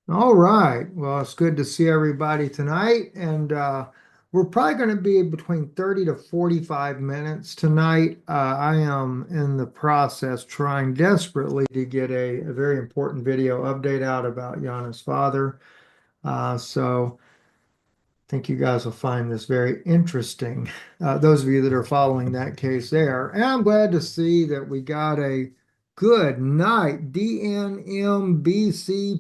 All right. Well, it's good to see everybody tonight. And we're probably going to be between 30 to 45 minutes tonight. I am in the process trying desperately to get a very important video update out about Yana's father. So I think you guys will find this very interesting. Those of you that are following that case there. And I'm glad to see that we got a good night. DNM,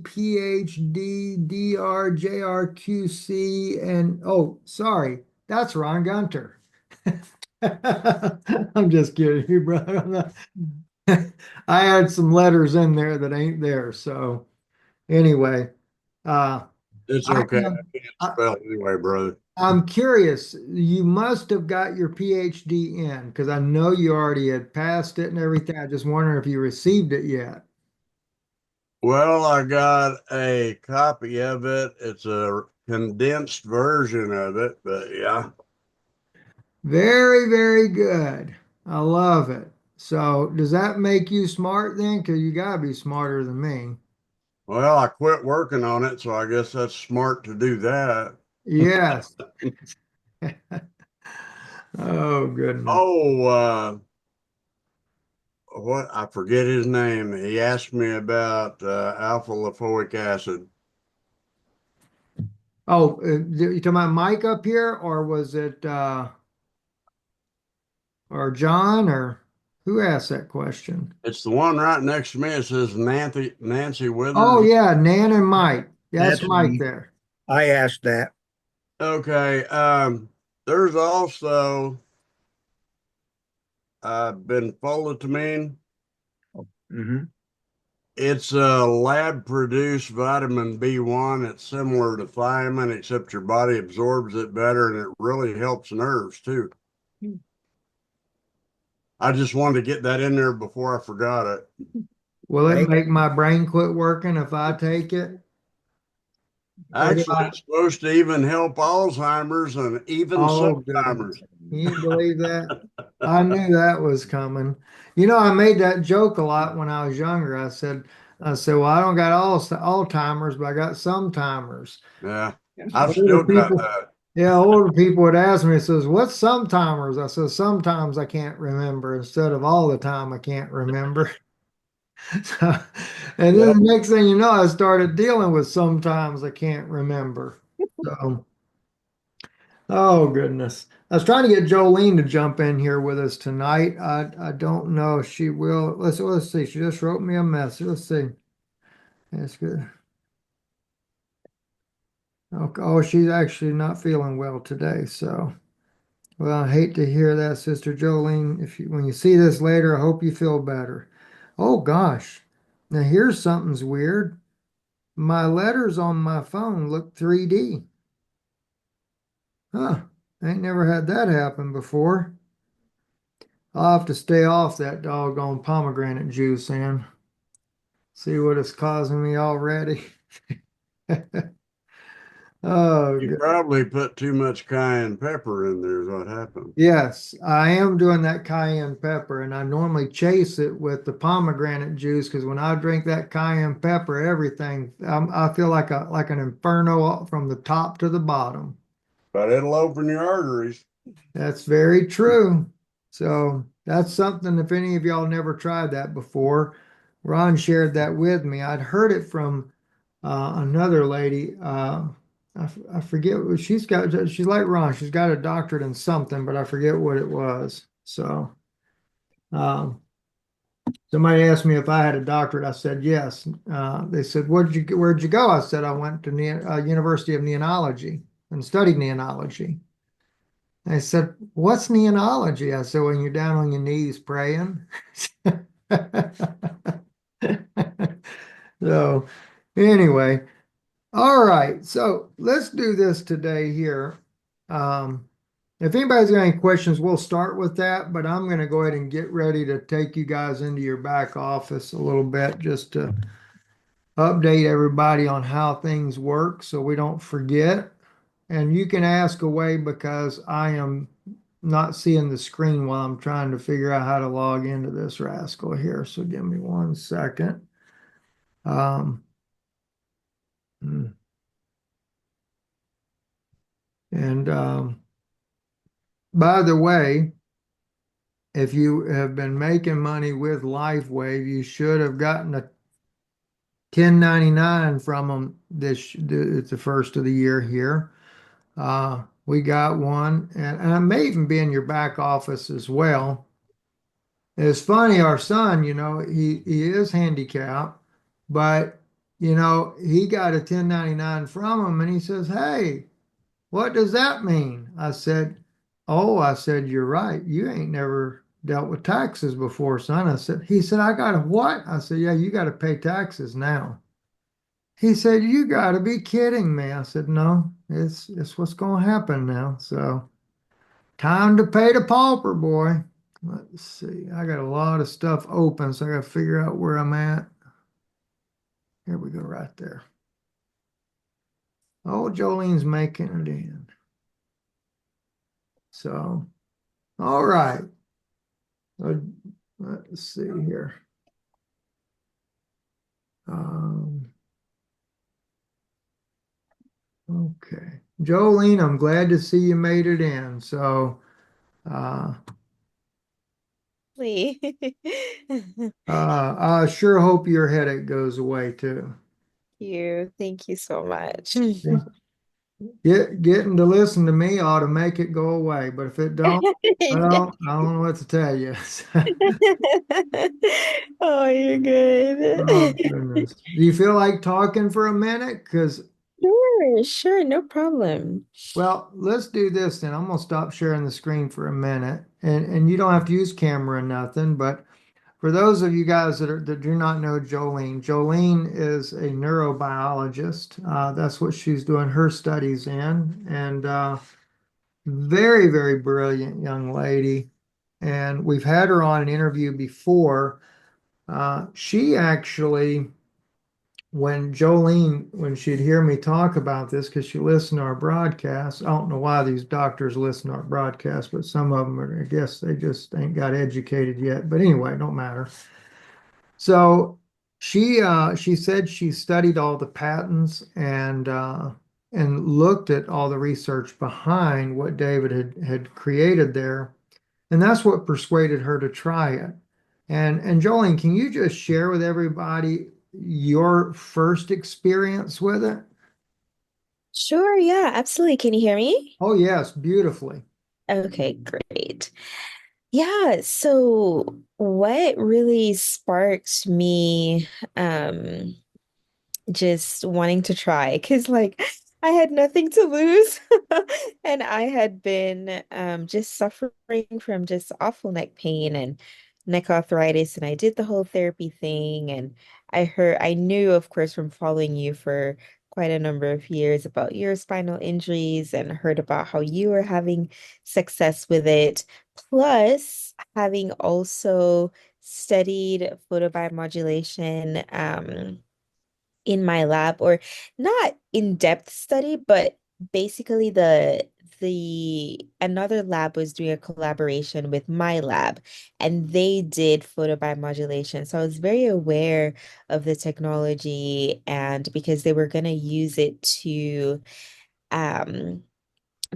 PhD, DRJRQC, and oh, sorry, that's Ron Gunter. I'm just kidding you, brother. I had some letters in there that ain't there. So anyway, uh, It's I okay. am. I can't spell anyway, brother. I'm curious, you must have got your PhD in because I know you already had passed it and everything. I just wondering if you received it yet. Well, I got a copy of it. It's a condensed version of it, but yeah. Very, very good. I love it. So, does that make you smart then? Because you gotta be smarter than me. Well, I quit working on it, so I guess that's smart to do that. Yes. Oh, goodness. Oh, what I forget his name. He asked me about alpha lipoic acid. Oh, you talking about Mike up here, or was it or John, or who asked that question? It's the one right next to me. It says Nancy Oh Withers. yeah, Nan and Mike. That's That's Mike me. there. I asked that. Okay. There's also benfotiamine. Hmm. It's a lab produced vitamin B1. It's similar to thiamine, except your body absorbs it better and it really helps nerves too. I just wanted to get that in there before I forgot it. Will it Take make my brain quit working if I take it? Or do Actually, I? it's supposed to even help Alzheimer's and even Oh goodness. Alzheimer's. Can you believe that? I knew that was coming. You know, I made that joke a lot when I was younger. I said, well, I don't got all timers, but I got some timers. Yeah, Yes. I've Older still got people, that. yeah, older people would ask me, says, what's some timers? I said, sometimes I can't remember instead of all the time I can't remember. And then Yep. the next thing you know, I started dealing with sometimes I can't remember. So, oh goodness. I was trying to get Jolene to jump in here with us tonight. I don't know if she will. Let's see. She just wrote me a message. Let's see. That's good. Okay. Oh, she's actually not feeling well today. So, well, I hate to hear that, Sister Jolene. If you when you see this later, I hope you feel better. Oh gosh. Now here's something's weird. My letters on my phone look 3D. Huh. I ain't never had that happen before. I'll have to stay off that doggone pomegranate juice and see what it's causing me already. Oh, You good. probably put too much cayenne pepper in there, is what happened. Yes, I am doing that cayenne pepper, and I normally chase it with the pomegranate juice because when I drink that cayenne pepper, everything I feel like an inferno from the top to the bottom. But it'll open your arteries. That's very true. So that's something, if any of y'all never tried that before, Ron shared that with me. I'd heard it from another lady. I forget what she's like Ron. She's got a doctorate in something, but I forget what it was. So um, somebody asked me if I had a doctorate. I said yes. They said, where'd you go? I said, I went to University of Neonology and studied neonology. They said, what's neonology? I said, when you're down on your knees praying. So, anyway, all right. So, let's do this today here. Um, if anybody's got any questions, we'll start with that, but I'm going to go ahead and get ready to take you guys into your back office a little bit just to update everybody on how things work so we don't forget. And you can ask away because I am not seeing the screen while I'm trying to figure out how to log into this rascal here. So give me one second. Um, Mm. And by the way, if you have been making money with Lifewave, you should have gotten a 1099 from them it's the first of the year here. We got one, and I may even be in your back office as well. It's funny, our son, he is handicapped, but he got a 1099 from him and he says, "Hey, what does that mean?" I said, "Oh," I said, "you're right. You ain't never dealt with taxes before, son." He said, "I got to what?" I said, "Yeah, you got to pay taxes now." He said, "You got to be kidding me." I said, "No, it's what's going to happen now." So time to pay the pauper, boy. Let's see. I got a lot of stuff open, so I got to figure out where I'm at. Here we go, right there. Oh, Jolene's making it in. So, all right. Uh, Let's see here. Um, okay. Jolene, I'm glad to see you made it in. So, uh, Lee. I sure hope your headache goes away too. You. Thank you so much. Okay? Getting to listen to me ought to make it go away, but if it don't, well, I don't know what to tell you. Oh, you're Oh good. goodness. Do you feel like talking for a minute? Because, Sure, sure, no problem. well, let's do this then. I'm gonna stop sharing the screen for a minute, and you don't have to use camera or nothing. But for those of you guys that do not know Jolene, Jolene is a neurobiologist. That's what she's doing her studies in, and very, very brilliant young lady. And we've had her on an interview before. She actually, when she'd hear me talk about this, because she listened to our broadcast, I don't know why these doctors listen to our broadcast, but some of them are, I guess they just ain't got educated yet. But anyway, it don't matter. So she said she studied all the patents and looked at all the research behind what David had created there. And that's what persuaded her to try it. And Jolene, can you just share with everybody your first experience with it? Sure, yeah, absolutely. Can you hear me? Oh, yes, beautifully. Okay, great. Yeah, so what really sparked me just wanting to try because like I had nothing to lose and I had been just suffering from just awful neck pain and neck arthritis and I did the whole therapy thing and I knew of course from following you for quite a number of years about your spinal injuries and heard about how you were having success with it, plus having also studied photobiomodulation in my lab, or not in-depth study, but basically the another lab was doing a collaboration with my lab and they did photobiomodulation. So I was very aware of the technology and because they were going to use it um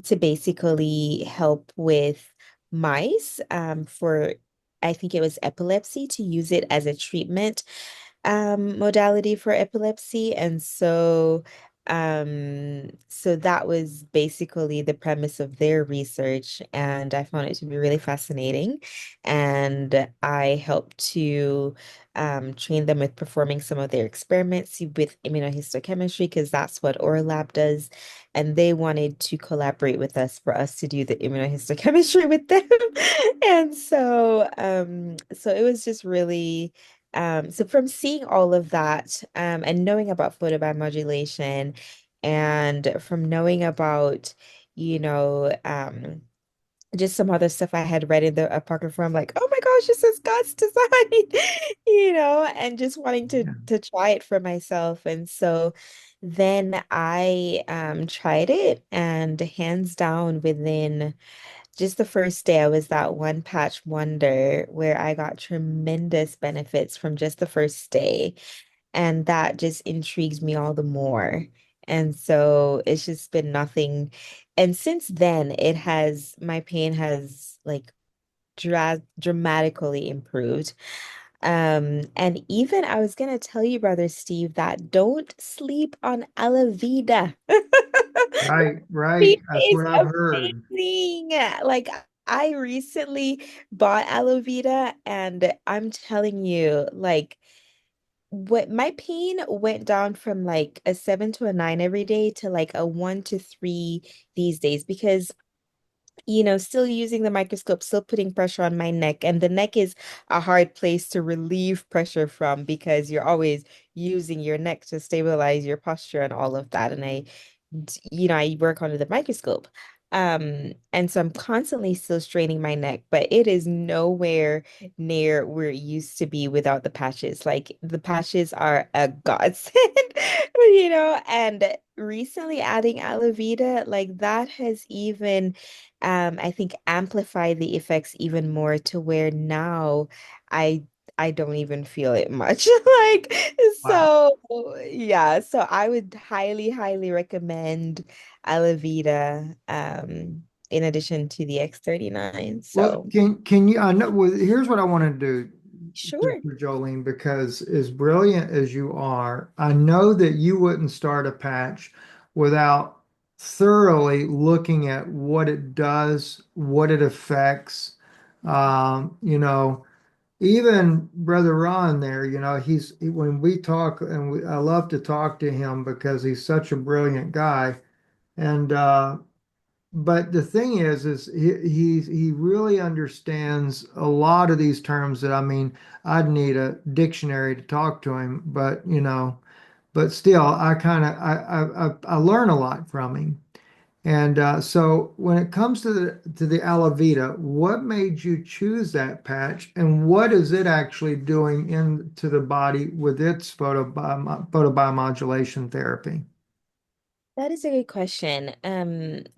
to basically help with mice for I think it was epilepsy, to use it as a treatment modality for epilepsy. And so that was basically the premise of their research, and I found it to be really fascinating. And I helped to train them with performing some of their experiments with immunohistochemistry because that's what our lab does. And they wanted to collaborate with us for us to do the immunohistochemistry with them. And so it was just really so from seeing all of that, and knowing about photobiomodulation and from knowing about, you know, just some other stuff I had read in the apocrypha, I'm like, oh my gosh, this is God's design, and just wanting Yeah. to try it for myself. And so then I tried it, and hands down within just the first day, I was that one patch wonder where I got tremendous benefits from just the first day. And that just intrigues me all the more. And so it's just been nothing. And since then, my pain has like dramatically improved. And even I was gonna tell you, brother Steve, that don't sleep on Alivida. Right, right. It That's is what I've heard. amazing. Like I recently bought Alivida, and I'm telling you, like what my pain went down from like a 7 to a 9 every day to like a 1 to 3 these days because still using the microscope, still putting pressure on my neck. And the neck is a hard place to relieve pressure from because you're always using your neck to stabilize your posture and all of that. And I work under the microscope. And so I'm constantly still straining my neck, but it is nowhere near where it used to be without the patches. Like the patches are a godsend, and recently adding Alavida, like that has even I think amplify the effects even more to where now I I don't even feel it much. Like Wow. so yeah, so I would highly, highly recommend Alavida in addition to the X39. Well, So can you, I know, well, here's what I want to do, sure. Sister Jolene, because as brilliant as you are, I know that you wouldn't start a patch without thoroughly looking at what it does, what it affects. You know, even Brother Ron there, when we talk, and I love to talk to him because he's such a brilliant guy. And but the thing is he really understands a lot of these terms that, I mean, I'd need a dictionary to talk to him, but but still, I kind of I learn a lot from him. And so when it comes to the Alavita, what made you choose that patch, and what is it actually doing into the body with its photobiomodulation therapy? That is a good question.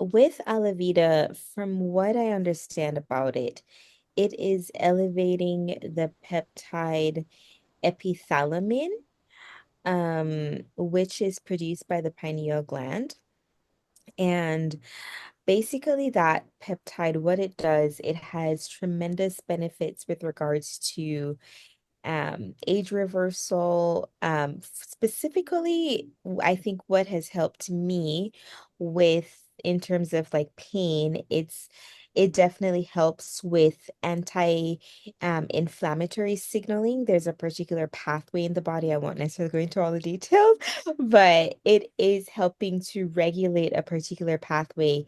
With Alavida, from what I understand about it, it is elevating the peptide epithalamin, which is produced by the pineal gland. And basically, that peptide, what it does, it has tremendous benefits with regards to age reversal. Specifically, I think what has helped me with in terms of like pain, it definitely helps with anti inflammatory signaling. There's a particular pathway in the body. I won't necessarily go into all the details, but it is helping to regulate a particular pathway.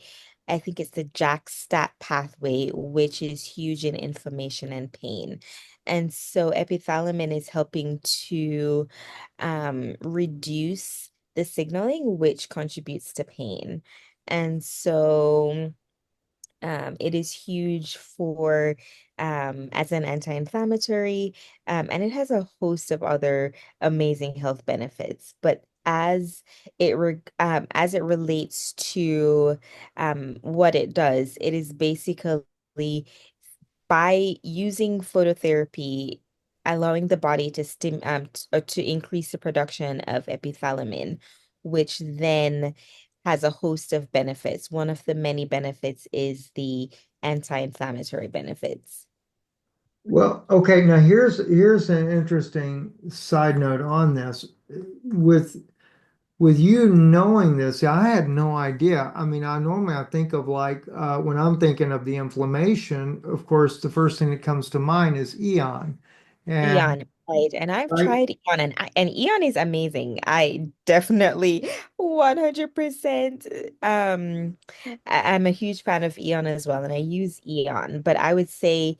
I think it's the JAK-STAT pathway, which is huge in inflammation and pain. And so epithalamin is helping to reduce the signaling, which contributes to pain. And so it is huge for as an anti-inflammatory, and it has a host of other amazing health benefits. But as it relates to what it does, it is basically by using phototherapy, allowing the body to increase the production of epithalamin, which then has a host of benefits. One of the many benefits is the anti-inflammatory benefits. Well, okay, now here's an interesting side note on this. With with you knowing this, I had no idea. I mean, I think of like when I'm thinking of the inflammation, of course, the first thing that comes to mind is Eon. And Eon, right? And I've right, tried Eon, and Eon is amazing. I definitely 100% I'm a huge fan of Eon as well, and I use Eon, but I would say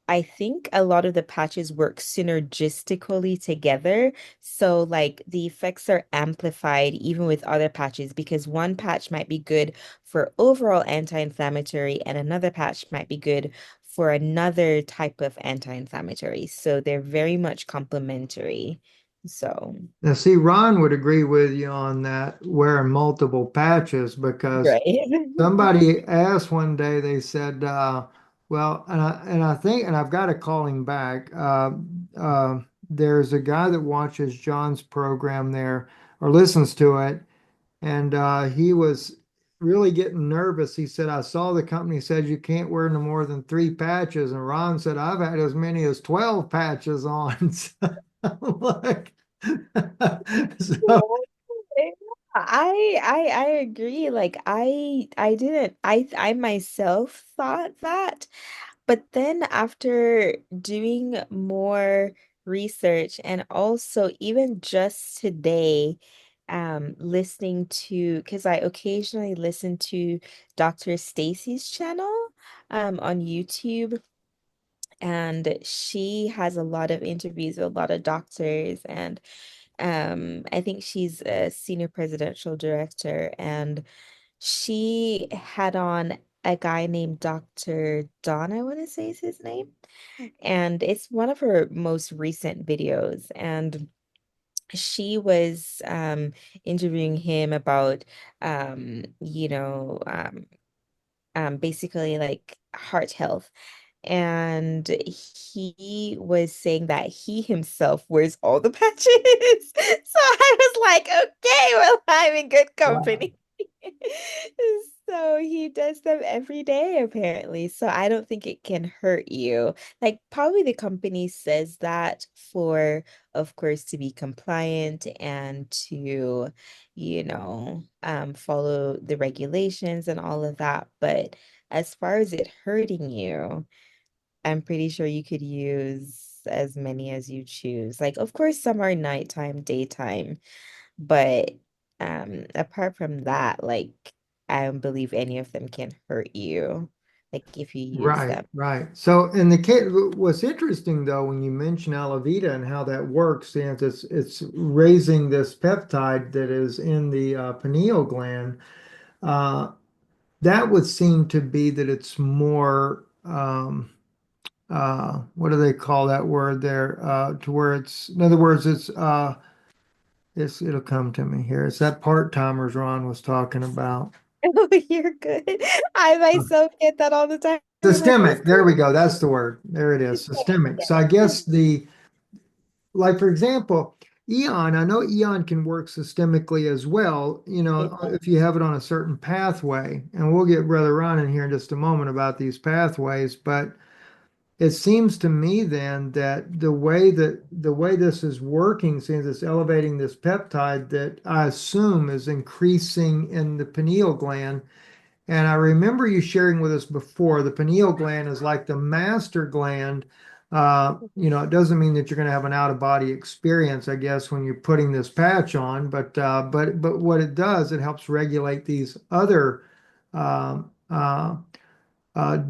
I think a lot of the patches work synergistically together. So, like, the effects are amplified even with other patches because one patch might be good for overall anti-inflammatory, and another patch might be good for another type of anti-inflammatory. So, they're very much complementary. So, now see, Ron would agree with you on that, wearing multiple patches, because right. somebody asked one day, they said, well, and I think, and I've got to call him back. there's a guy that watches John's program there or listens to it, and he was really getting nervous. He said, I saw the company said you can't wear no more than 3 patches. And Ron said, I've had as many as 12 patches on. So, like, so Yeah, I agree. Like I didn't I myself thought that, but then after doing more research and also even just today, listening to because I occasionally listen to Dr. Stacy's channel on YouTube, and she has a lot of interviews with a lot of doctors, and I think she's a senior presidential director, and she had on a guy named Dr. Don, I want to say is his name. And it's one of her most recent videos. And she was interviewing him about basically like heart health. And he was saying that he himself wears all the patches. So I was like, okay, well, I'm in good wow. company. So he does them every day, apparently. So I don't think it can hurt you. Like, probably the company says that for, of course, to be compliant and to, follow the regulations and all of that. But as far as it hurting you, I'm pretty sure you could use as many as you choose. Like, of course, some are nighttime, daytime, but apart from that, like, I don't believe any of them can hurt you, like if you use Right, them. right. So in the case, what's interesting though, when you mention Alivida and how that works, since it's raising this peptide that is in the pineal gland, uh, that would seem to be that it's more, what do they call that word there? To where it's, in other words, it'll come to me here. It's that part-timers Ron was talking about. Oh, you're good. I myself get that all the time. I'm like, what's Systemic. There we go. That's the word. There it is. Systemic. yeah. So I guess like for example, Eon, I know Eon can work systemically as well, It does. if you have it on a certain pathway. And we'll get Brother Ron in here in just a moment about these pathways, but it seems to me then that the way this is working, since it's elevating this peptide that I assume is increasing in the pineal gland. And I remember you sharing with us before, the pineal gland is like the master gland. It doesn't mean that you're going to have an out of body experience, I guess, when you're putting this patch on, but what it does, it helps regulate these other um,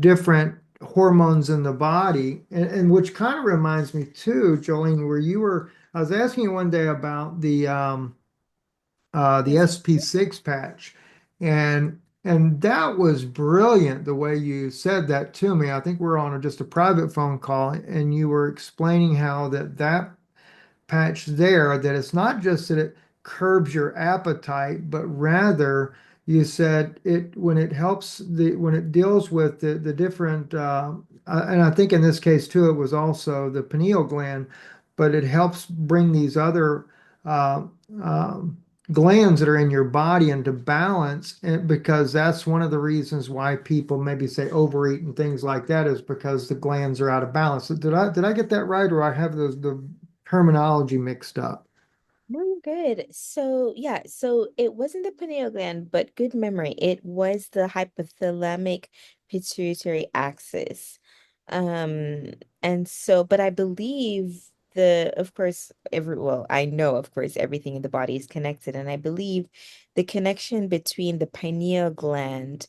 different hormones in the body, and which kind of reminds me too, Jolene, I was asking you one day about the Yes. SP6 patch. And that was brilliant the way you said that to me. I think we're on just a private phone call, and you were explaining how that patch there, that it's not just that it curbs your appetite, but rather you said it when it helps when it deals with the different and I think in this case too it was also the pineal gland, but it helps bring these other uh, um, glands that are in your body into balance, and because that's one of the reasons why people maybe say overeat and things like that is because the glands are out of balance. Did I get that right, or I have the terminology mixed up? No, you're good. So, yeah, so it wasn't the pineal gland, but good memory. It was the hypothalamic pituitary axis. Um, and so, but I believe of course, I know, of course, everything in the body is connected, and I believe the connection between the pineal gland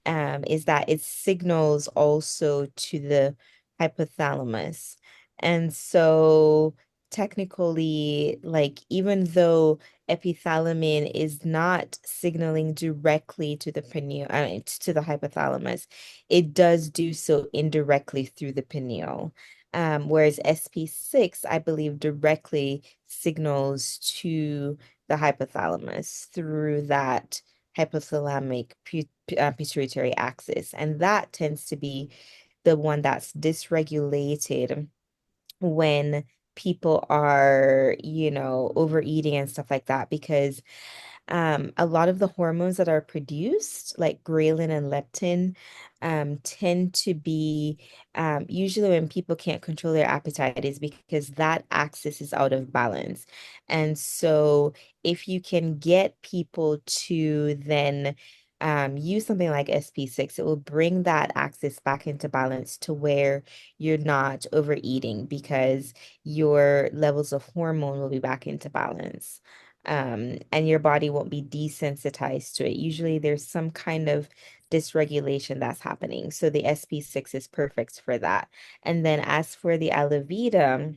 is that it signals also to the hypothalamus. And so technically, like even though epithalamin is not signaling directly to the pineal, to the hypothalamus, it does do so indirectly through the pineal. Whereas SP6, I believe, directly signals to the hypothalamus through that hypothalamic pituitary axis. And that tends to be the one that's dysregulated when people are, overeating and stuff like that because a lot of the hormones that are produced, like ghrelin and leptin, tend to be usually when people can't control their appetite is because that axis is out of balance. And so if you can get people to then use something like SP6, it will bring that axis back into balance to where you're not overeating because your levels of hormone will be back into balance, and your body won't be desensitized to it. Usually there's some kind of dysregulation that's happening. So the SP6 is perfect for that. And then as for the Alivida,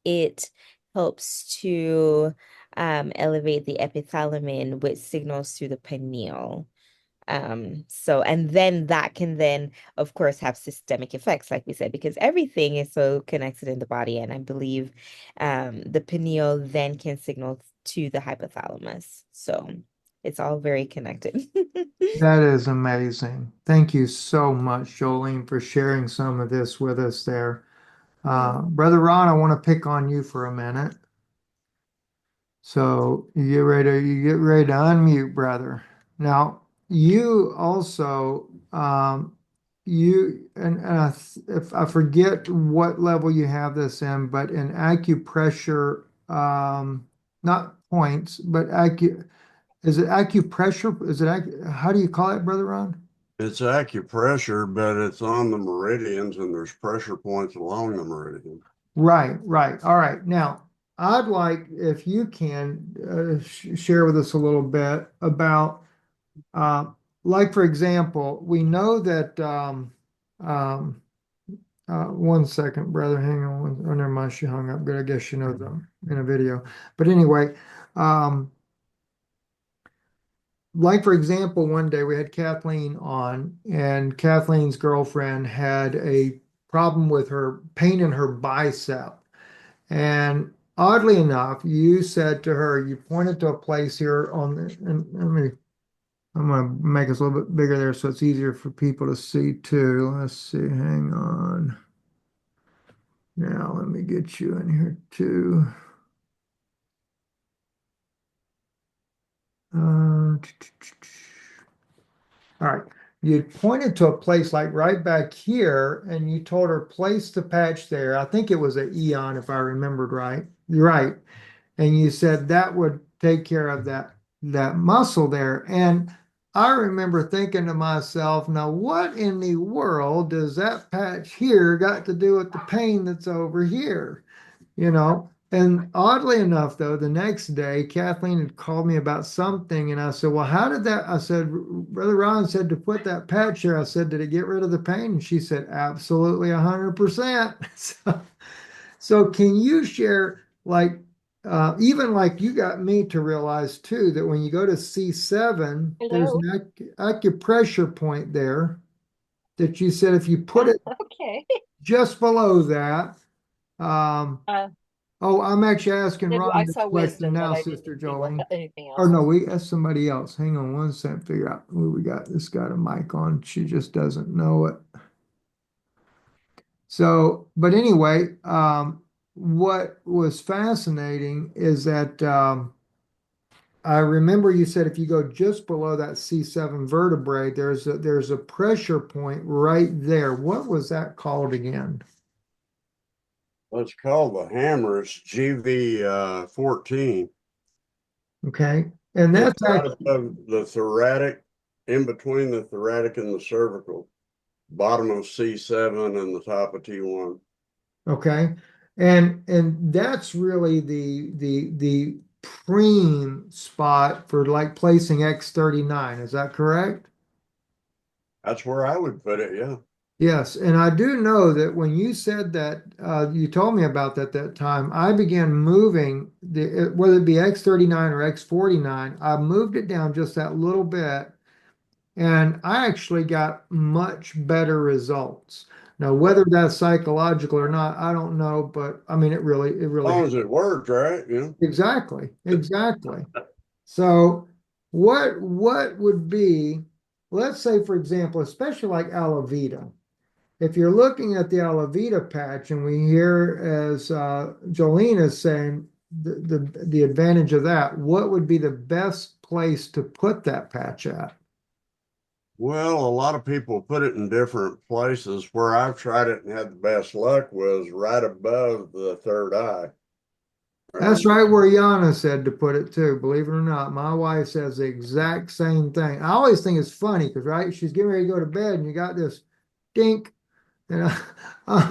it helps to elevate the epithalamin, which signals through the pineal. So, and then that can then, of course, have systemic effects, like we said, because everything is so connected in the body. And I believe the pineal then can signal to the hypothalamus. So it's all very connected. That is amazing. Thank you so much, Jolene, for sharing some of this with us there. Brother Ron, I want to pick on you for a minute. So you get ready to unmute, brother. Now, you also, if I forget what level you have this in, but in acupressure, not points, but is it acupressure? How do you call it, Brother Ron? It's acupressure, but it's on the meridians and there's pressure points along the meridian. Right, right. All right. Now, I'd like if you can share with us a little bit about, uh, like, for example, we know that, um, one second, brother, hang on. Oh, never mind. She hung up. Good. I guess she knows them in a video. But anyway, um, like, for example, one day we had Kathleen on, and Kathleen's girlfriend had a problem with her pain in her bicep. And oddly enough, you said to her, you pointed to a place here on the, and I'm going to make this a little bit bigger there so it's easier for people to see too. Let's see, hang on. Now let me get you in here too. All right. You pointed to a place like right back here, and you told her place the patch there. I think it was an Eon, if I remembered right. You're right. And you said that would take care of that muscle there. And I remember thinking to myself, now what in the world does that patch here got to do with the pain that's over here? You know? And oddly enough, though, the next day, Kathleen had called me about something, and I said, well, how did that? I said, Brother Ron said to put that patch here. I said, did it get rid of the pain? And she said, absolutely 100%. So can you share, like, even like you got me to realize too that when you go to C7, there's Hello. an acupressure point there that you said if you put it Okay. just below that. Uh, Oh, I'm actually asking I Ron this saw question wisdom, but now, I didn't Sister see what Jolene. anything Or else. no, we asked somebody else. Hang on one second, figure out who we got. This got a mic on. She just doesn't know it. So, but anyway, what was fascinating is that I remember you said if you go just below that C7 vertebrae, there's a pressure point right there. What was that called again? It's called the hammer. It's GV 14. Okay, and It's that's right actually above the thoracic, in between the thoracic and the cervical, bottom of C7 and the top of T1. okay, and that's really the preem spot for like placing X39. Is that correct? That's where I would put it, yeah. Yes, and I do know that when you said that, you told me about that time, I began moving whether it be X39 or X49, I moved it down just that little bit, and I actually got much better results. Now, whether that's psychological or not, I don't know, but I mean, it As really, long as it worked, right? Yeah. exactly, exactly. So, what would be, let's say, for example, especially like Alavita. if you're looking at the Alivida patch, and we hear as Jolene is saying the advantage of that, what would be the best place to put that patch at? Well, a lot of people put it in different places. Where I've tried it and had the best luck was right above the third eye. That's right where Yana said to put it too. Believe it or not, my wife says the exact same thing. I always think it's funny because, right, she's getting ready to go to bed and you got this dink, and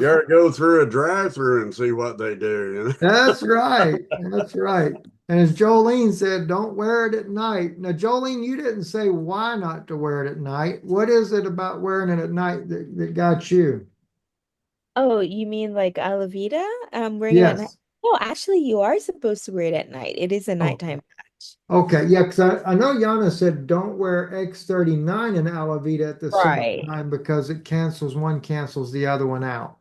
You ever go through a drive-through and see what they do, you know? that's right. That's right. And as Jolene said, don't wear it at night. Now, Jolene, you didn't say why not to wear it at night. What is it about wearing it at night that got you? Oh, you mean like Alavita? Wearing it at night? Yes. No, actually, you are supposed to wear it at night. It is a Oh, nighttime patch. okay. Yeah, because I know Yana said don't wear X39 and Alivida at the same Right. time because it cancels one, cancels the other one out.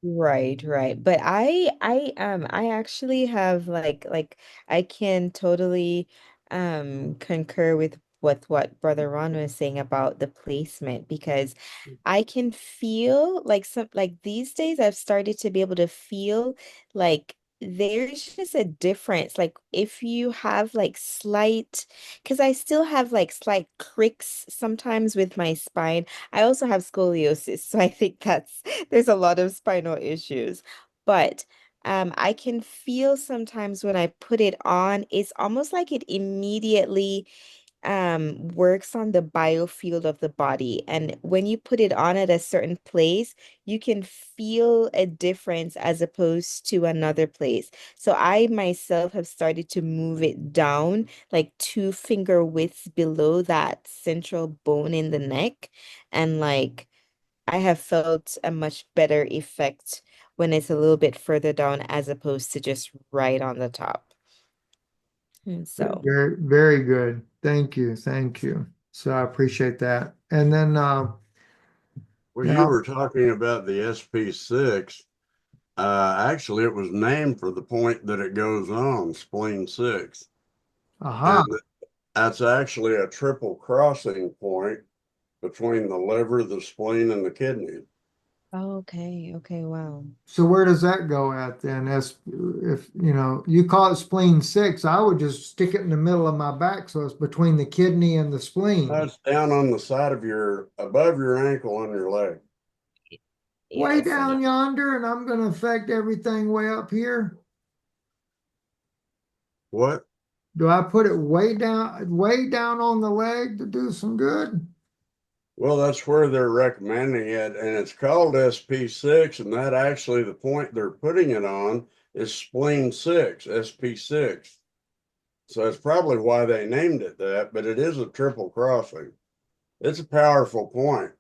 Right, right. But I actually have I can totally concur with what Brother Ron was saying about the placement because I can feel like these days I've started to be able to feel like there's just a difference. Like if you have like slight, because I still have like slight cricks sometimes with my spine. I also have scoliosis, so I think there's a lot of spinal issues. But I can feel sometimes when I put it on, it's almost like it immediately works on the biofield of the body. And when you put it on at a certain place, you can feel a difference as opposed to another place. So I myself have started to move it down like 2 finger widths below that central bone in the neck. And like I have felt a much better effect when it's a little bit further down as opposed to just right on the top. And so. Very, very good. Thank you. Thank you. So I appreciate that. And then Well, you now, were talking about the SP6. Actually, it was named for the point that it goes on, spleen 6. aha. And that's actually a triple crossing point between the liver, the spleen, and the kidney. Okay, okay, wow. So where does that go at then? As if you call it spleen 6, I would just stick it in the middle of my back so it's between the kidney and the spleen. That's down on the side of above your ankle on your leg. Way Yes, and down yonder, and I'm going to affect everything way up here. What? Do I put it way down on the leg to do some good? Well, that's where they're recommending it, and it's called SP6, and that actually the point they're putting it on is spleen 6, SP6. So that's probably why they named it that, but it is a triple crossing. It's a powerful point.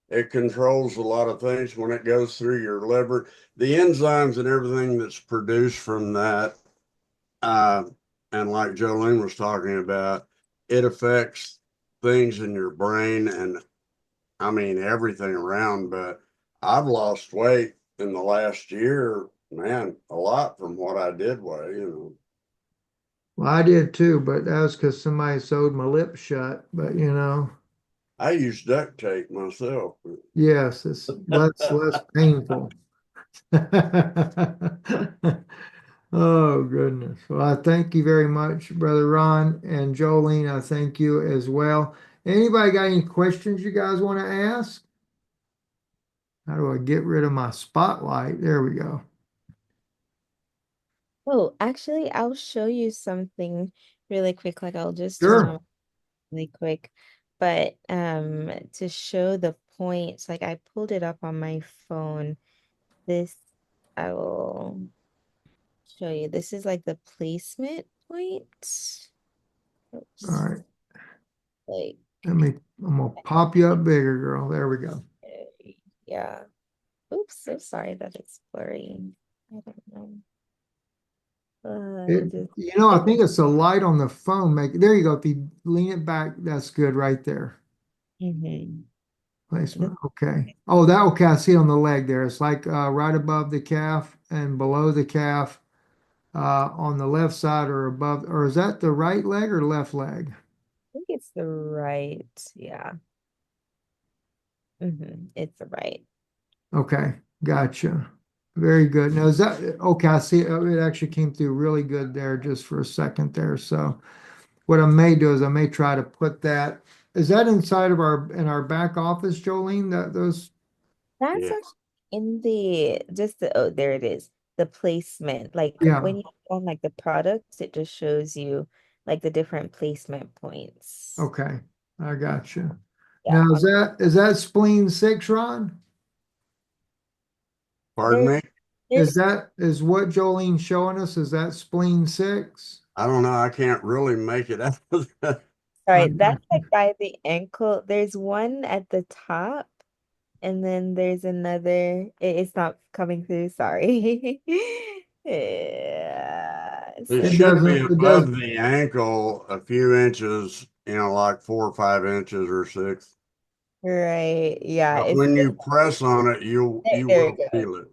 It controls a lot of things when it goes through your liver. The enzymes and everything that's produced from that, uh, and like Jolene was talking about, it affects things in your brain and I mean everything around. But I've lost weight in the last year, man, a lot from what I did weigh. Well, I did too, but that was because somebody sewed my lips shut. But I use duct tape myself. yes, it's less painful. Oh goodness. Well, I thank you very much, Brother Ron and Jolene. I thank you as well. Anybody got any questions you guys want to ask? How do I get rid of my spotlight? There we go. oh, actually, I'll show you something really quick. Like I'll just turn Sure. on really quick. But to show the points, like I pulled it up on my phone. This I will show you. This is like the placement point. All Oops. right. Like I'm gonna pop you up bigger, girl. There we go. yeah. Oops, so sorry that it's blurry. I don't know. It, Just I think it's the light on the phone. There you go. If you lean it back, that's good right there. mhm. Placement. Okay. Oh, that okay. I see it on the leg there. It's like right above the calf and below the calf on the left side or above, or is that the right leg or left leg? think it's the right, yeah. It's the right. Okay, gotcha. Very good. Now is that okay? I see it actually came through really good there just for a second there. So what I may do is I may try to put that. Is that inside of our in our back office, Jolene? That those That's Yeah. actually in the just the oh there it is. The placement. Like yeah. when you on like the products, it just shows you like the different placement points. Okay, I got you. Yeah, Now on is that spleen six, Ron? Pardon there me? there's Is what Jolene's showing us? Is that spleen six? I don't know. I can't really make it out of that. I sorry, got that's like by the ankle. There's one at the top. And then there's another, it's not coming through, sorry. Yeah, It it should be doesn't. It does. above the ankle a few inches, like 4 or 5 inches or 6. right. Yeah, But it's when you press on it, you there we will go. feel it.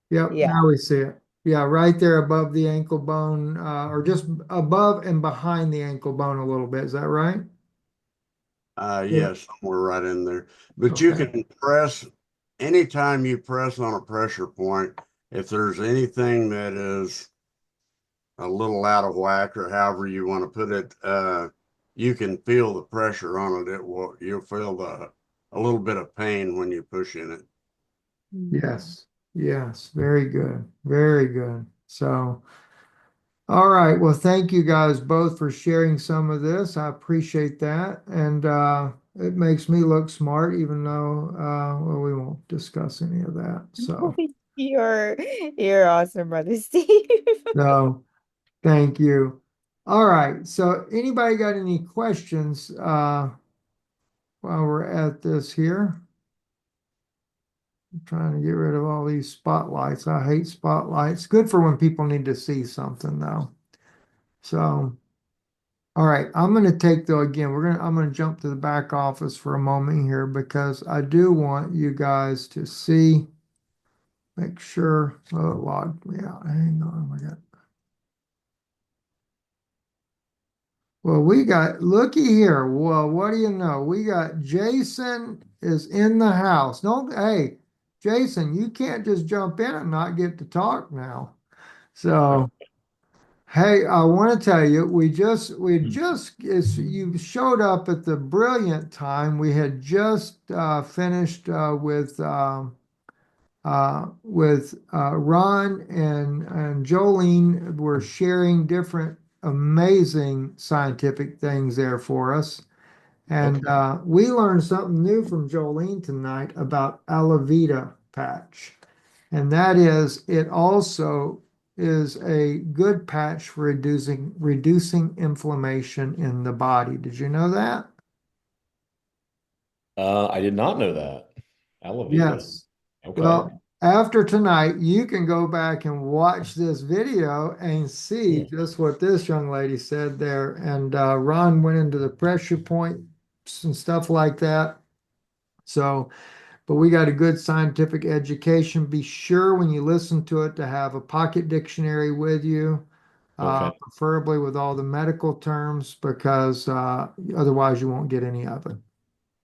Yep. Yeah. Now we see it. Yeah, right there above the ankle bone, or just above and behind the ankle bone a little bit. Is that right? Yeah. Yeah, somewhere right in there. But you Okay. can press anytime you press on a pressure point, if there's anything that is a little out of whack or however you want to put it, you can feel the pressure on it. You'll feel a little bit of pain when you push in it. Mhm. Yes. Yes. Very good. Very good. So. All right. Well, thank you guys both for sharing some of this. I appreciate that. And it makes me look smart, even though, well, we won't discuss any of that. So, You're you're awesome, brother Steve. no, thank you. All right. So, anybody got any questions while we're at this here? I'm trying to get rid of all these spotlights. I hate spotlights. Good for when people need to see something, though. So, all right, I'm going to take though again, I'm going to jump to the back office for a moment here because I do want you guys to see, make sure, oh, it logged me out. Hang on, we got. Well, we got, looky here. Well, what do you know? We got Jason is in the house. No, hey, Jason, you can't just jump in and not get to talk now. So, hey, I want to tell you, you showed up at the brilliant time. We had just finished Ron and Jolene were sharing different amazing scientific things there for us. And we learned something new from Jolene tonight about Alavita patch. And that is, it also is a good patch for reducing inflammation in the body. Did you know that? I did not know that. Alivida. Yes. Okay. Well, after tonight, you can go back and watch this video and see Hmm. just what this young lady said there. And Ron went into the pressure points and stuff like that. So, but we got a good scientific education. Be sure when you listen to it to have a pocket dictionary with you, Okay. preferably with all the medical terms, because otherwise you won't get any of it.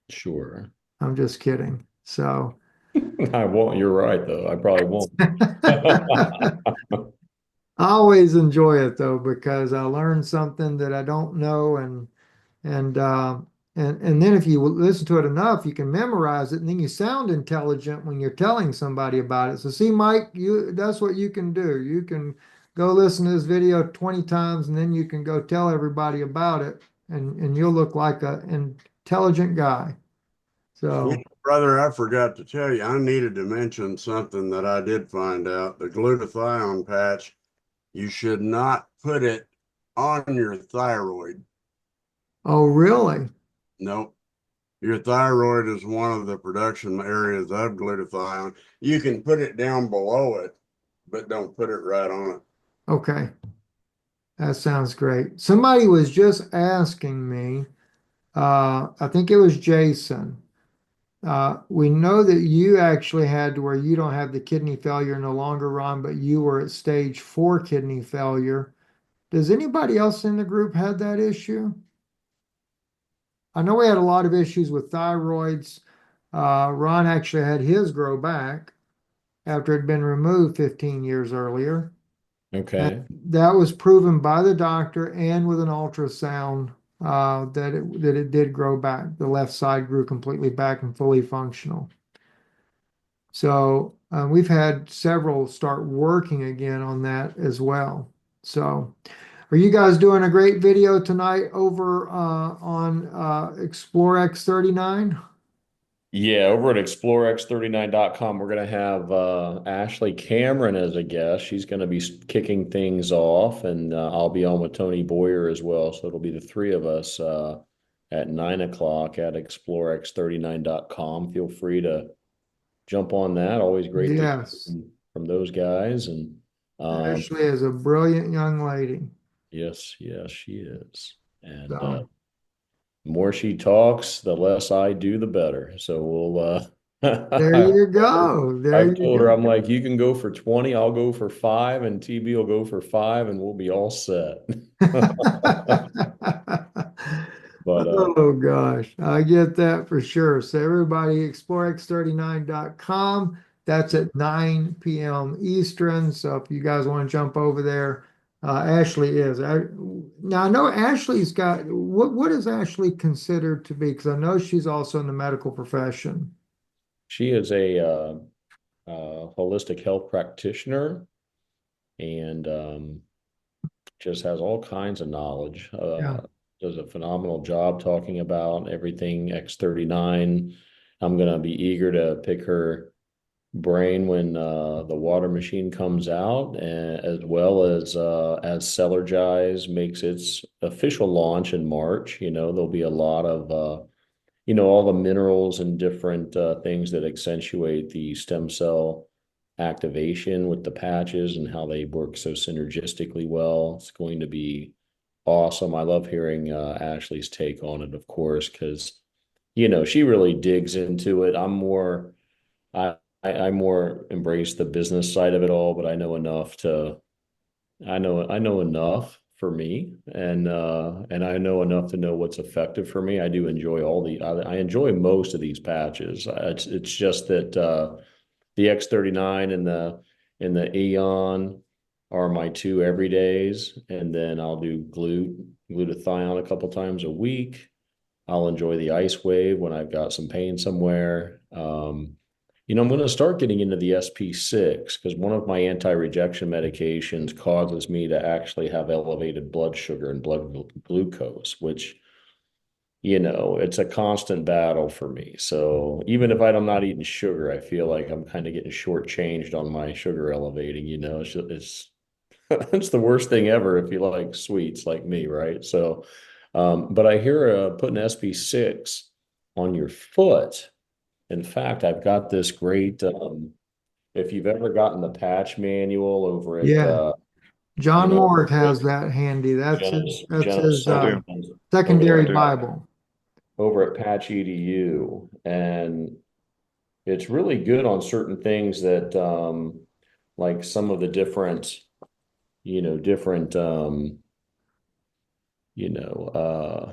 Sure. I'm just kidding. So, I won't. You're right, though. I probably won't. I always enjoy it though because I learn something that I don't know, and and then if you listen to it enough, you can memorize it, and then you sound intelligent when you're telling somebody about it. So see, Mike, you that's what you can do. You can go listen to this video 20 times, and then you can go tell everybody about it, and you'll look like an intelligent guy. Yeah, So, brother, I forgot to tell you, I needed to mention something that I did find out. The glutathione patch, you should not put it on your thyroid. oh, really? Nope. Your thyroid is one of the production areas of glutathione. You can put it down below it, but don't put it right on it. Okay, that sounds great. Somebody was just asking me, I think it was Jason. We know that you actually had to where you don't have the kidney failure no longer, Ron, but you were at stage 4 kidney failure. Does anybody else in the group had that issue? I know we had a lot of issues with thyroids, Ron actually had his grow back after it had been removed 15 years earlier. And Okay. that was proven by the doctor and with an ultrasound that it did grow back. The left side grew completely back and fully functional. So we've had several start working again on that as well. So are you guys doing a great video tonight over on Explore X39? Yeah, over at explorex39.com, we're going to have Ashley Cameron as a guest. She's going to be kicking things off, and I'll be on with Tony Boyer as well. So it'll be the three of us at 9 o'clock at explorex39.com. Feel free to jump on that. Always great to hear Yes. from those guys. And Ashley is a brilliant young lady. yes, yes, she is. And So the more she talks, the less I do, the better. So we'll there you go. There I've you told her, go. I'm like, you can go for 20, I'll go for 5, and TB will go for 5, and we'll be all set. But Oh gosh, I get that for sure. So everybody explorex39.com. That's at 9 p.m. Eastern. So if you guys want to jump over there, Ashley is. Now I know Ashley's got what is Ashley considered to be? Because I know she's also in the medical profession. she is a holistic health practitioner and just has all kinds of knowledge. Yeah. Does a phenomenal job talking about everything X39. I'm going to be eager to pick her brain when the water machine comes out, and as well as Celergize makes its official launch in March. There'll be a lot of all the minerals and different things that accentuate the stem cell activation with the patches and how they work so synergistically well. It's going to be awesome. I love hearing Ashley's take on it, of course, because she really digs into it. I more embrace the business side of it all, but I know enough for me, and I know enough to know what's effective for me. I do enjoy I enjoy most of these patches. It's just that the X39 and the Eon are my two everydays, and then I'll do glutathione a couple times a week. I'll enjoy the ice wave when I've got some pain somewhere. I'm going to start getting into the SP6 because one of my anti-rejection medications causes me to actually have elevated blood sugar and blood glucose, which, it's a constant battle for me. So even if I'm not eating sugar, I feel like I'm kind of getting shortchanged on my sugar elevating. It's it's the worst thing ever if you like sweets like me, right? So, but I hear putting SP6 on your foot. In fact, I've got this great, if you've ever gotten the patch manual over at, Yeah. John Mork over has that handy. That's Genesis his do. secondary do. Bible. over at Patch EDU. And it's really good on certain things that, like some of the different, different,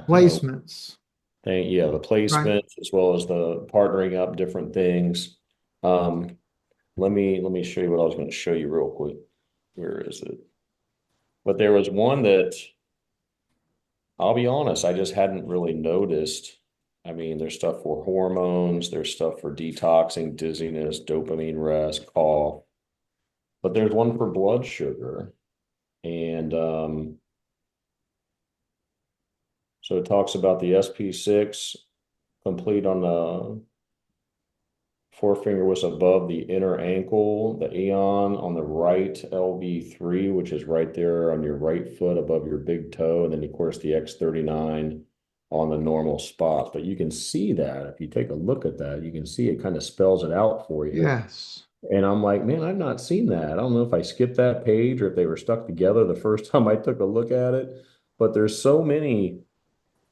Placements. the Right. placements as well as the partnering up different things. Um, let me show you what I was going to show you real quick. Where is it? But there was one that I'll be honest, I just hadn't really noticed. I mean, there's stuff for hormones, there's stuff for detoxing, dizziness, dopamine rest, cough, but there's one for blood sugar. And so it talks about the SP6 complete on the forefinger was above the inner ankle, the Aeon on the right LV3, which is right there on your right foot above your big toe. And then, of course, the X39 on the normal spot. But you can see that if you take a look at that, you can see it kind of spells it out for you. Yes. And I'm like, man, I've not seen that. I don't know if I skipped that page or if they were stuck together the first time I took a look at it. But there's so many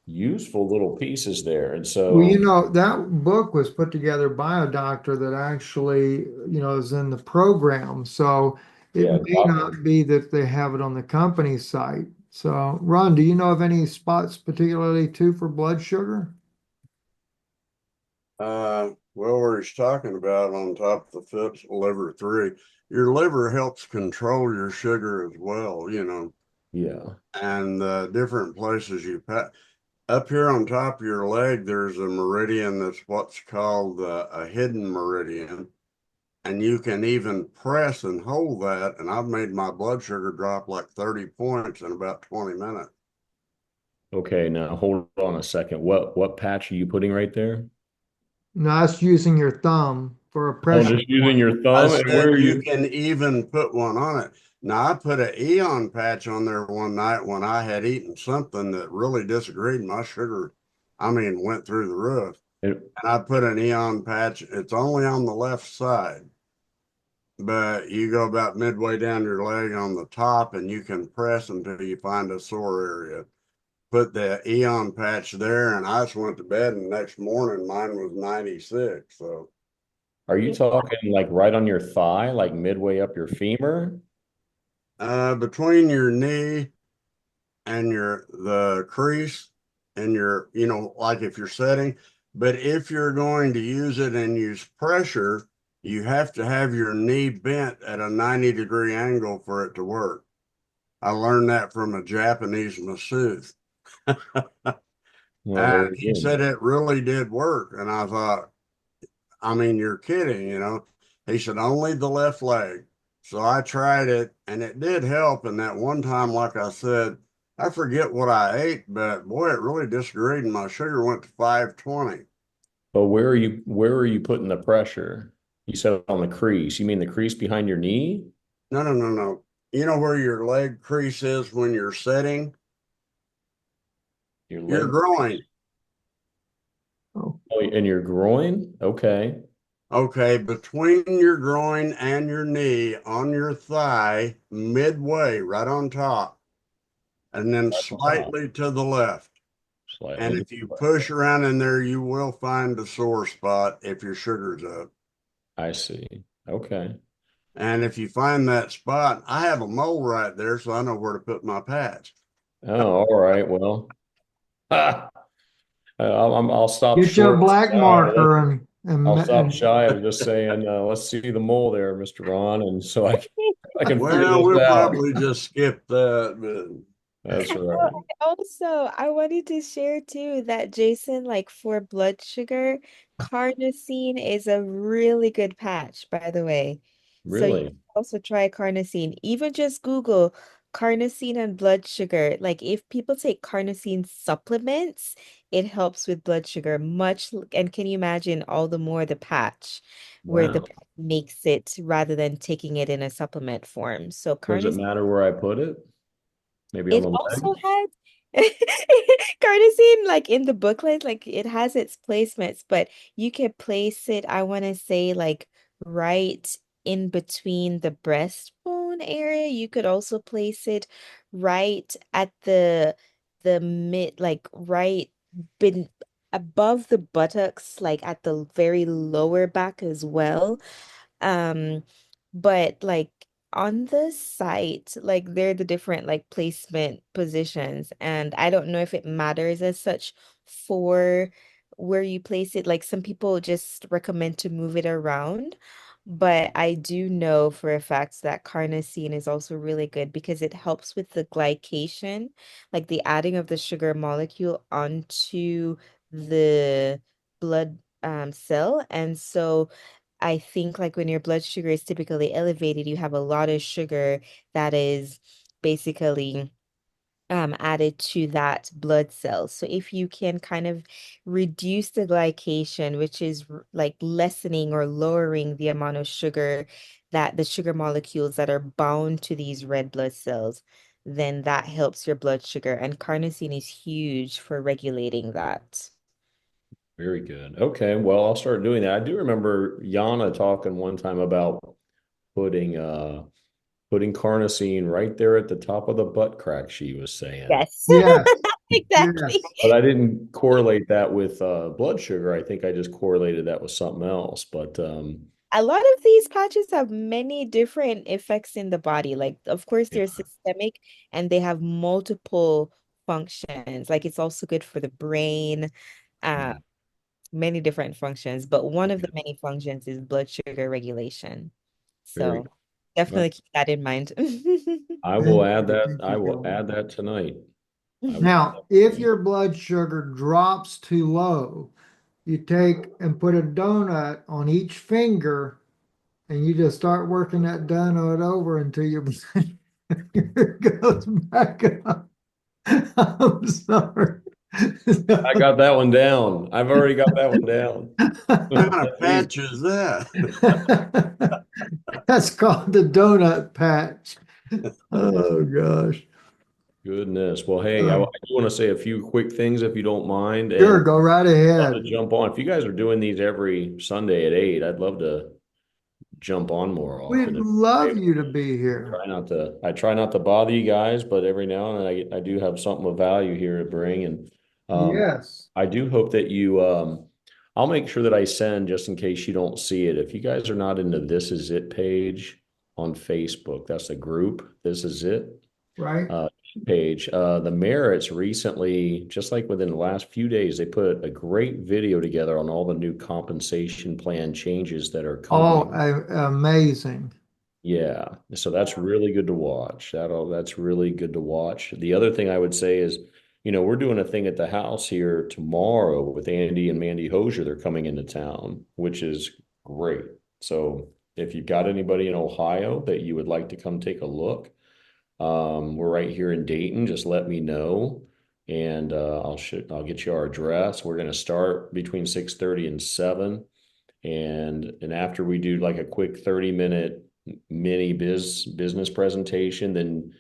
useful little pieces there. And Well, so, that book was put together by a doctor that actually, is in the program. So it yeah, may not be that they have it on the company site. So, Ron, do you know of any spots particularly too for blood sugar? Well, where he's talking about on top of the foot, liver 3, your liver helps control your sugar as well, Yeah. and the different places you pat. Up here on top of your leg, there's a meridian that's what's called a hidden meridian. And you can even press and hold that. And I've made my blood sugar drop like 30 points in about 20 minutes. Okay, now hold on a second. What patch are you putting right there? No, that's using your thumb for a Oh, pressure just using point. your I thumb, and where said are you you? can even put one on it. Now, I put an Eon patch on there one night when I had eaten something that really disagreed. My sugar, went through the roof. And And I put an Eon patch. It's only on the left side, but you go about midway down your leg on the top and you can press until you find a sore area. Put the Eon patch there, and I just went to bed, and the next morning mine was 96. So are you talking like right on your thigh, like midway up your femur? between your knee and the crease and like if you're setting, but if you're going to use it and use pressure, you have to have your knee bent at a 90-degree angle for it to work. I learned that from a Japanese masseuse. Well, And there he said again. it really did work. And I thought, you're kidding. He said, only the left leg. So I tried it and it did help. And that one time, like I said, I forget what I ate, but boy, it really disagreed and my sugar went to 520. But where are you putting the pressure? You said on the crease. You mean the crease behind your knee? No, no, no, no. You know where your leg crease is when you're setting? Your Your leg? groin. Oh, Oh, and your groin? Okay. Okay, between your groin and your knee on your thigh, midway, right on top, and then Right on top. slightly to the left. And Slightly. if you push around in there, you will find a sore spot if your sugar's up. I see. Okay. And if you find that spot, I have a mole right there, so I know where to put my patch. Oh, all right. Well, ah, I'll stop get you a short. black marker I'll stop and shy of just saying, let's see the mole there, Mr. Ron, and so I can figure Well, this we'll out. probably just skip that, but That's Oh, right. and also, I wanted to share too that Jason, like for blood sugar, carnosine is a really good patch, by the way. So you can Really? also try carnosine. Even just Google carnosine and blood sugar. Like if people take carnosine supplements, it helps with blood sugar much. And can you imagine all the more the patch, where the Wow. patch makes it rather than taking it in a supplement form. So Does it carnosine. matter where I put it? Maybe on It the leg? also had carnosine, like in the booklet, like it has its placements, but you could place it, I want to say, like right in between the breastbone area. You could also place it right at the mid, like right bin above the buttocks, like at the very lower back as well. Um, but like on the site, like they're the different like placement positions, and I don't know if it matters as such for where you place it. Like some people just recommend to move it around, but I do know for a fact that carnosine is also really good because it helps with the glycation, like the adding of the sugar molecule onto the blood cell. And so I think like when your blood sugar is typically elevated, you have a lot of sugar that is basically added to that blood cell. So if you can kind of reduce the glycation, which is like lessening or lowering the amount of sugar that the sugar molecules that are bound to these red blood cells, then that helps your blood sugar. And carnosine is huge for regulating that. Very good. Okay, well, I'll start doing that. I do remember Yana talking one time about putting putting carnosine right there at the top of the butt crack, she was saying. Yes, yes, exactly. yes. But I didn't correlate that with blood sugar. I think I just correlated that with something else. But A lot of these patches have many different effects in the body. Like, of course, yeah. they're systemic and they have multiple functions. Like, it's also good for the brain. Uh, many different functions, but one of the many functions is blood sugar regulation. Very So good. definitely keep that in mind. I will add Thank that. you, I will Kelly. add that tonight. I will Now, if definitely- your blood sugar drops too low, you take and put a donut on each finger and you just start working that donut over until your blood sugar goes back up. I'm sorry. I got that one down. I've already got that one down. What kind of patch is that? That's called the donut patch. Oh gosh. Goodness. Well, hey, I do want to say a few quick things if you don't mind, Sure, and go right love ahead. to jump on. If you guys are doing these every Sunday at 8, I'd love to jump on more We'd often. love you to be here. I try not to bother you guys, but every now and then I do have something of value here to bring. And Yes. I do hope that I'll make sure that I send just in case you don't see it. If you guys are not into This Is It page on Facebook, that's the group, This Is It Right. page. The Merits recently, just like within the last few days, they put a great video together on all the new compensation plan changes that are Oh, coming. amazing. Yeah, so that's really good to watch. That's really good to watch. The other thing I would say is, we're doing a thing at the house here tomorrow with Andy and Mandy Hosier. They're coming into town, which is great. So if you've got anybody in Ohio that you would like to come take a look, we're right here in Dayton. Just let me know, and I'll get you our address. We're going to start between 6:30 and 7, and after we do like a quick 30-minute mini business presentation, then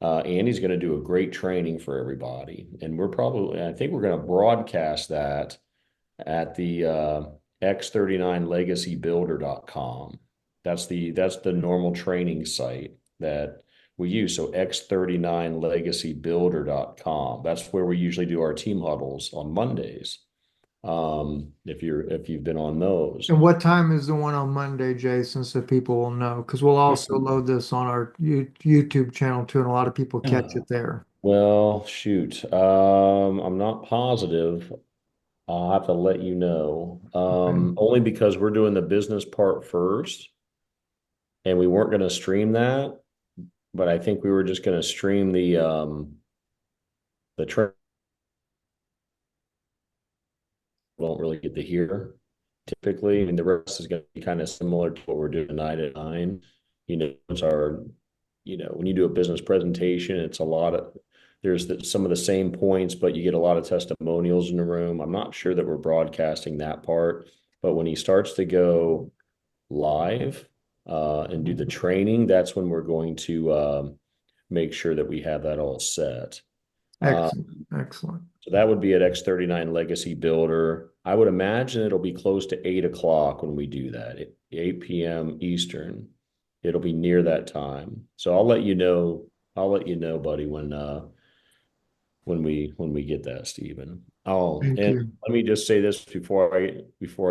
Andy's going to do a great training for everybody, and I think we're going to broadcast that at the X39legacybuilder.com. That's the normal training site that we use. So X39legacybuilder.com. That's where we usually do our team huddles on Mondays. If you've been on those. And what time is the one on Monday, Jason, so people will know? Because we'll also load this on our YouTube channel too, and a lot of people catch it there. Well, shoot. I'm not positive. I'll have to let you know. Only because we're doing the business part first, and we weren't going to stream that, but I think we were just going to stream the train. Won't really get to hear typically. I mean, the rest is going to be kind of similar to what we're doing tonight at 9. It's when you do a business presentation, it's there's some of the same points, but you get a lot of testimonials in the room. I'm not sure that we're broadcasting that part, but when he starts to go live and do the training, that's when we're going to make sure that we have that all set. Excellent. So that would be at X39 Legacy Builder. I would imagine it'll be close to 8 o'clock when we do that, 8 p.m. Eastern. It'll be near that time. So I'll let you know, buddy, when we get that, Stephen. Oh, Thank and you. let me just say this before I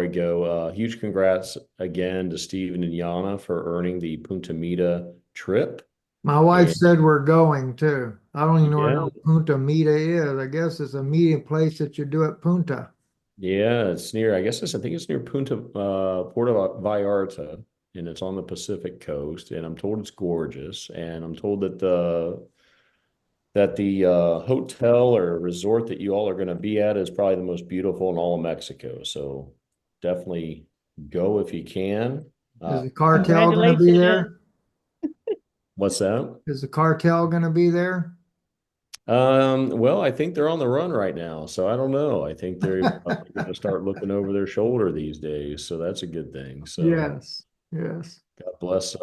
go. Huge congrats again to Stephen and Yana for earning the Punta Mita trip. My wife said we're going too. I don't even know Yeah. what Punta Mita is. I guess it's a meeting place that you do at Punta. Yeah, it's near, I think it's near Punta Puerto Vallarta, and it's on the Pacific coast, and I'm told it's gorgeous, and I'm told that the hotel or resort that you all are going to be at is probably the most beautiful in all of Mexico. So definitely go if you can. Is the cartel going to be there? What's that? Is the cartel going to be there? Well, I think they're on the run right now, so I don't know. I think they're going to start looking over their shoulder these days, so that's a good thing. So Yes. God bless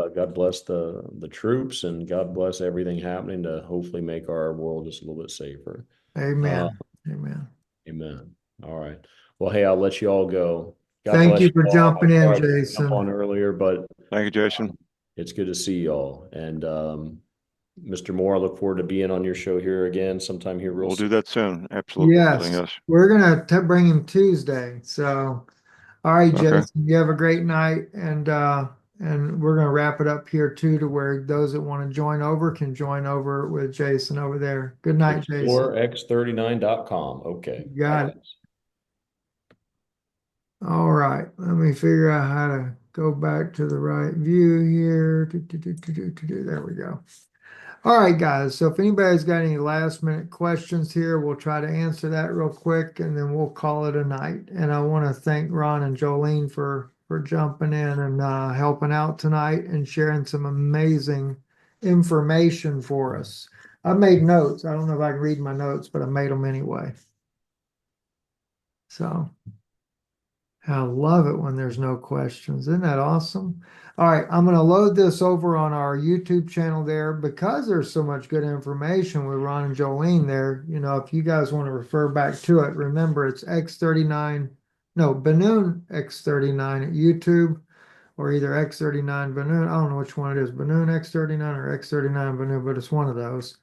the troops, and God bless everything happening to hopefully make our world just a little bit safer. Amen. Amen. Amen. All right. Well, hey, I'll let you all go. God Thank bless you for all. jumping in, Sorry I couldn't Jason. jump on earlier, but Thank you, Jason. it's good to see y'all. And Mr. Moore, I look forward to being on your show here again sometime here real We'll soon. do that soon. Absolutely. Yes. We're going to bring him Tuesday. So, all right, Okay. Jason, you have a great night. And we're going to wrap it up here too, to where those that want to join over can join over with Jason over there. Good night, Jason. ExploreX39.com. Okay. You got it. All right, let me figure out how to go back to the right view here. There we go. All right, guys. So if anybody's got any last minute questions here, we'll try to answer that real quick and then we'll call it a night. And I want to thank Ron and Jolene for jumping in and helping out tonight and sharing some amazing information for us. I made notes. I don't know if I can read my notes, but I made them anyway. So I love it when there's no questions. Isn't that awesome? All right, I'm going to load this over on our YouTube channel there because there's so much good information with Ron and Jolene there. You know, if you guys want to refer back to it, remember it's X39, no, Banoon X39 at YouTube or either X39 Banoon. I don't know which one it is, Banoon X39 or X39 Banoon, but it's one of those.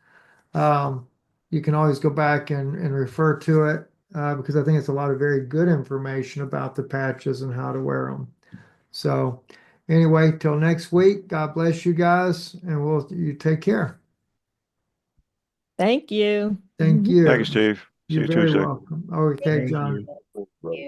You can always go back and refer to it because I think it's a lot of very good information about the patches and how to wear them. So anyway, till next week, God bless you guys, and you take care. Thank you. Thank you. Thank you, Steve. See You're you very Tuesday. welcome. Okay, Thank John. you.